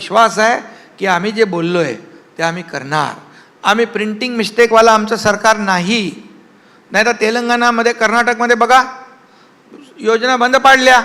विश्वास आहे की आम्ही जे बोललोय ते आम्ही करणार. आम्ही प्रिंटिंग मिस्टेकवाला आमचं सरकार नाही. नाही तर तेलंगणामध्ये कर्नाटकमध्ये बघा योजना बंद पाडल्या.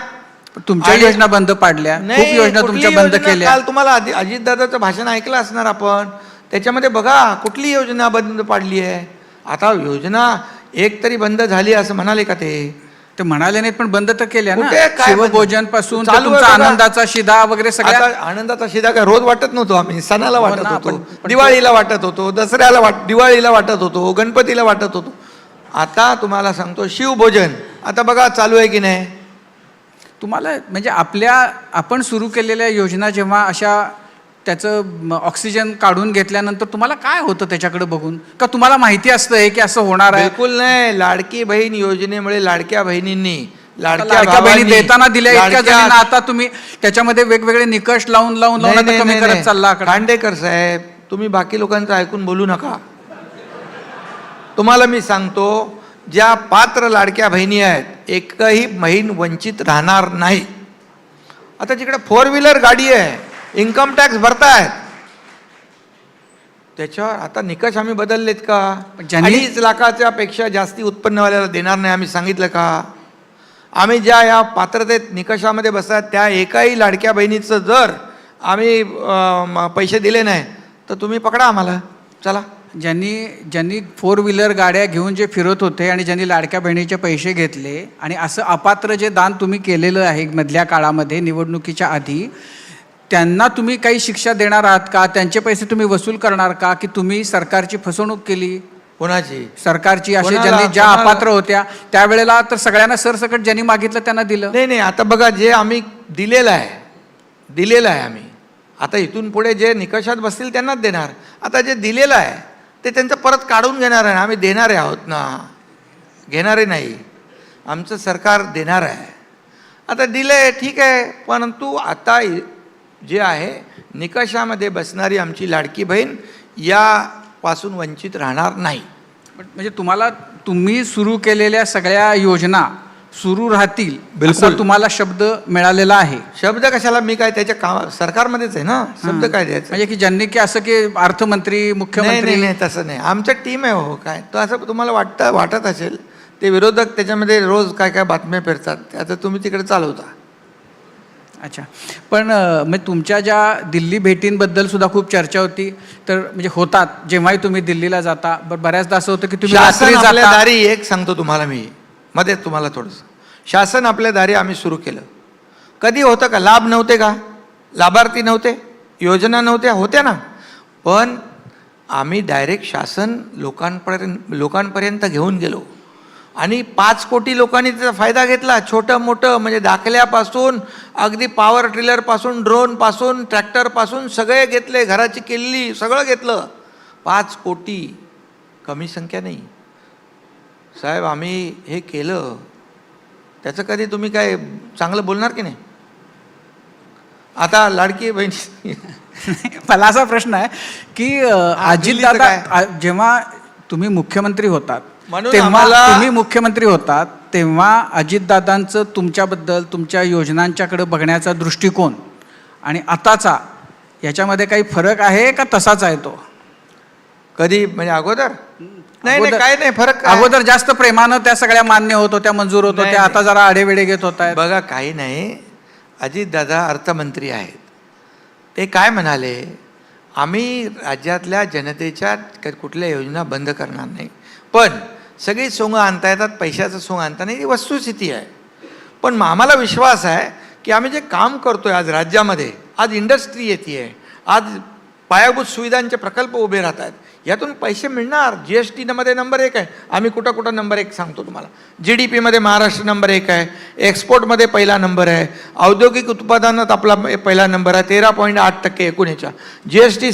तुमच्या योजना बंद पाडल्या, खूप योजना तुमच्या बंद केल्या. काल तुम्हाला अजितदादाचं भाषण ऐकलं असणार आपण, त्याच्यामध्ये बघा कुठली योजना बंद पाडली आहे. आता योजना एक तरी बंद झाली असं म्हणाले का ते म्हणाले नाहीत, पण बंद तर केल्या ना. कुठे काय शिवभोजन पासून चालू आहे तुमचा बघा. आनंदाचा शिदा वगैरे सगळ्या. आता आनंदाचा शिदा काय रोज वाटत नव्हतो आम्ही, सणाला वाटत ना, होतो, पण दिवाळीला वाटत होतो, दसऱ्याला दिवाळीला वाटत होतो, गणपतीला वाटत होतो. आता तुम्हाला सांगतो शिवभोजन आता बघा चालू आहे की नाही. तुम्हाला म्हणजे आपण सुरू केलेल्या योजना जेव्हा अशा त्याचं ऑक्सिजन काढून घेतल्यानंतर तुम्हाला काय होतं त्याच्याकडे बघून? का तुम्हाला माहिती असतं हे की असं होणार आहे? बिलकुल नाही. लाडकी बहीण योजनेमुळे लाडक्या बहिणींनी लाडक्या बहिणी देताना दिल्या इतक्या जणांना, आता तुम्ही त्याच्यामध्ये वेगवेगळे निकष लावून आता कमी करत चालला. खांडेकर साहेब, तुम्ही बाकी लोकांचं ऐकून बोलू नका. तुम्हाला मी सांगतो, ज्या पात्र लाडक्या बहिणी आहेत एकही बहीण वंचित राहणार नाही. आता जिकडे 4 व्हीलर गाडी आहे, इन्कम टॅक्स भरतायत, त्याच्यावर आता निकष आम्ही बदललेत का? 2.5 लाखाच्या पेक्षा जास्ती उत्पन्नवाल्याला देणार नाही आम्ही सांगितलं का? आम्ही ज्या या पात्रतेत निकषामध्ये बसतात त्या एकाही लाडक्या बहिणीचं जर आम्ही पैसे दिले नाही तर तुम्ही पकडा आम्हाला. चला. ज्यांनी 4 व्हीलर गाड्या घेऊन जे फिरत होते आणि ज्यांनी लाडक्या बहिणीचे पैसे घेतले आणि असं अपात्र जे दान तुम्ही केलेलं आहे मधल्या काळामध्ये निवडणुकीच्या आधी, त्यांना तुम्ही काही शिक्षा देणार आहात का? त्यांचे पैसे तुम्ही वसूल करणार का? की तुम्ही सरकारची फसवणूक केली? कोणाची? सरकारची. असे ज्यांनी ज्या अपात्र होत्या त्यावेळेला तर सगळ्यांना सरसकट ज्यांनी मागितलं त्यांना दिलं. नाही, आता बघा जे आम्ही दिलेलं आहे आम्ही, आता इथून पुढे जे निकषात बसतील त्यांनाच देणार. आता जे दिलेलं आहे ते त्यांचं परत काढून घेणार आहे. आम्ही देणारे आहोत ना, घेणारे नाही. आमचं सरकार देणार आहे. आता दिले ठीक आहे, परंतु आता जे आहे निकषामध्ये बसणारी आमची लाडकी बहीण यापासून वंचित राहणार नाही. म्हणजे तुम्ही सुरू केलेल्या सगळ्या योजना सुरू राहतील बिलकुल. असा तुम्हाला शब्द मिळालेला आहे. शब्द कशाला? मी काय त्याच्या सरकारमध्येच आहे ना, शब्द काय द्यायचं? म्हणजे की ज्यांनी की असं की अर्थमंत्री मुख्यमंत्री. नाही, तसं नाही. आमचं टीम आहे हो. काय तो असं तुम्हाला वाटत असेल, ते विरोधक त्याच्यामध्ये रोज काय काय बातम्या फिरतात, आता तुम्ही तिकडे चालवता. अच्छा, पण मग तुमच्या ज्या दिल्ली भेटींबद्दल सुद्धा खूप चर्चा होती. तर म्हणजे होतात जेव्हाही तुम्ही दिल्लीला जाता, बऱ्याचदा असं होतं की तुम्ही शासन आपल्या दारी, एक सांगतो तुम्हाला मी मध्ये, तुम्हाला थोडंसं, शासन आपल्या दारी आम्ही सुरू केलं. कधी होतं का? लाभ नव्हते का? लाभार्थी नव्हते? योजना नव्हत्या? होत्या ना. पण आम्ही डायरेक्ट शासन लोकांपर्यंत घेऊन गेलो आणि 5 कोटी लोकांनी त्याचा फायदा घेतला. छोटं मोठं म्हणजे दाखल्यापासून अगदी पॉवर ट्रिलरपासून, ड्रोनपासून, ट्रॅक्टरपासून सगळे घेतले. घराची किल्ली सगळं घेतलं. 5 कोटी कमी संख्या नाही साहेब. आम्ही हे केलं, त्याचं कधी तुम्ही काय चांगलं बोलणार की नाही? आता लाडकी बहिणी मला असा प्रश्न आहे की अजितदादा जेव्हा तुम्ही मुख्यमंत्री होतात तेव्हा अजितदादांचं तुमच्याबद्दल, तुमच्या योजनांच्याकडे बघण्याचा दृष्टिकोन आणि आताचा याच्यामध्ये काही फरक आहे का तसाच आहे तो? कधी म्हणजे अगोदर? नाही, काय नाही फरक. अगोदर जास्त प्रेमानं त्या सगळ्या मान्य होत होत्या, मंजूर होत होत्या. आता जरा आडेवेडे घेत होत आहेत. बघा, काही नाही. अजितदादा अर्थमंत्री आहेत. ते काय म्हणाले, आम्ही राज्यातल्या जनतेच्या कुठल्या योजना बंद करणार नाही, पण सगळी सोंग आणता येतात, पैशाचं सोंग आणता नाही, ही वस्तुस्थिती आहे. पण आम्हाला विश्वास आहे की आम्ही जे काम करतोय आज राज्यामध्ये, आज इंडस्ट्री येते आहे, आज पायाभूत सुविधांचे प्रकल्प उभे राहत आहेत, यातून पैसे मिळणार. GST मध्ये नंबर 1 आहे. आम्ही कुठं नंबर 1 सांगतो तुम्हाला. GDPमध्ये महाराष्ट्र नंबर 1 आहे. एक्सपोर्टमध्ये पहिला नंबर आहे. औद्योगिक उत्पादनात आपला पहिला नंबर आहे, 13.8% एकूणच्या. GST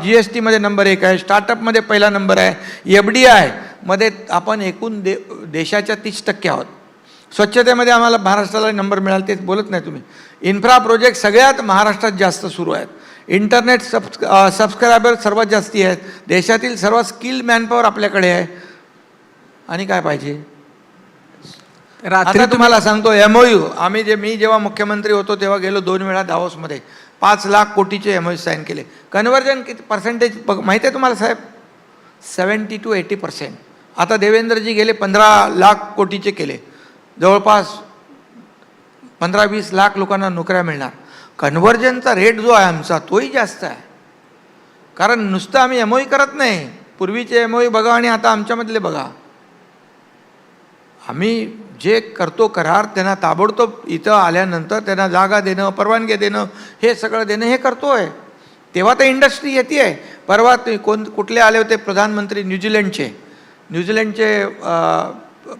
GSTमध्ये नंबर 1 आहे. स्टार्टअपमध्ये पहिला नंबर आहे. FDI मध्ये आपण एकूण देशाच्या 30% आहोत. स्वच्छतेमध्ये आम्हाला महाराष्ट्राला नंबर मिळाला, तेच बोलत नाही तुम्ही. इन्फ्रा प्रोजेक्ट सगळ्यात महाराष्ट्रात जास्त सुरू आहेत. इंटरनेट सबस्क्रायबर सर्वात जास्ती आहेत. देशातील सर्वात स्किल्ड मॅनपॉवर आपल्याकडे आहे. आणि काय पाहिजे? रात्री तुम्हाला सांगतो MOU, मी जेव्हा मुख्यमंत्री होतो तेव्हा गेलो 2 वेळा दावोसमध्ये. 5 लाख कोटीचे MOU साईन केले. कन्व्हर्जन किती पर्सेंटेज माहिती आहे तुम्हाला साहेब? 70 to 80%. आता देवेंद्रजी गेले 15 लाख कोटीचे केले, जवळपास 15-20 लाख लोकांना नोकऱ्या मिळणार. कन्व्हर्जनचा रेट जो आहे आमचा तोही जास्त आहे, कारण नुसतं आम्ही MOU करत नाही. पूर्वीचे MOU बघा आणि आता आमच्यामधले बघा. आम्ही जे करतो करार त्यांना ताबडतोब इथं आल्यानंतर त्यांना जागा देणं, परवानगी देणं, हे सगळं देणं हे करतोय. तेव्हा तर इंडस्ट्री येते आहे. परवा ते कुठले आले होते प्रधानमंत्री? न्यूझीलंडचे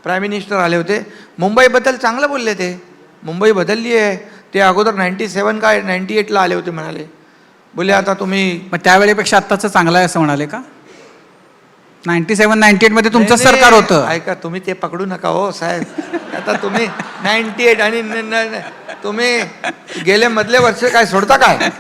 प्राईम मिनिस्टर आले होते. मुंबईबद्दल चांगलं बोलले ते. मुंबई बदलली आहे. ते अगोदर 97 का 98ला आले होते म्हणाले. बोले आता तुम्ही मग त्यावेळेपेक्षा आत्ताचं चांगलं आहे असं म्हणाले का? 97-98 मध्ये तुमचं सरकार होतं. ऐका, तुम्ही ते पकडू नका हो साहेब. आता तुम्ही 98 आणि तुम्ही गेले मधले वर्ष काय सोडता काय?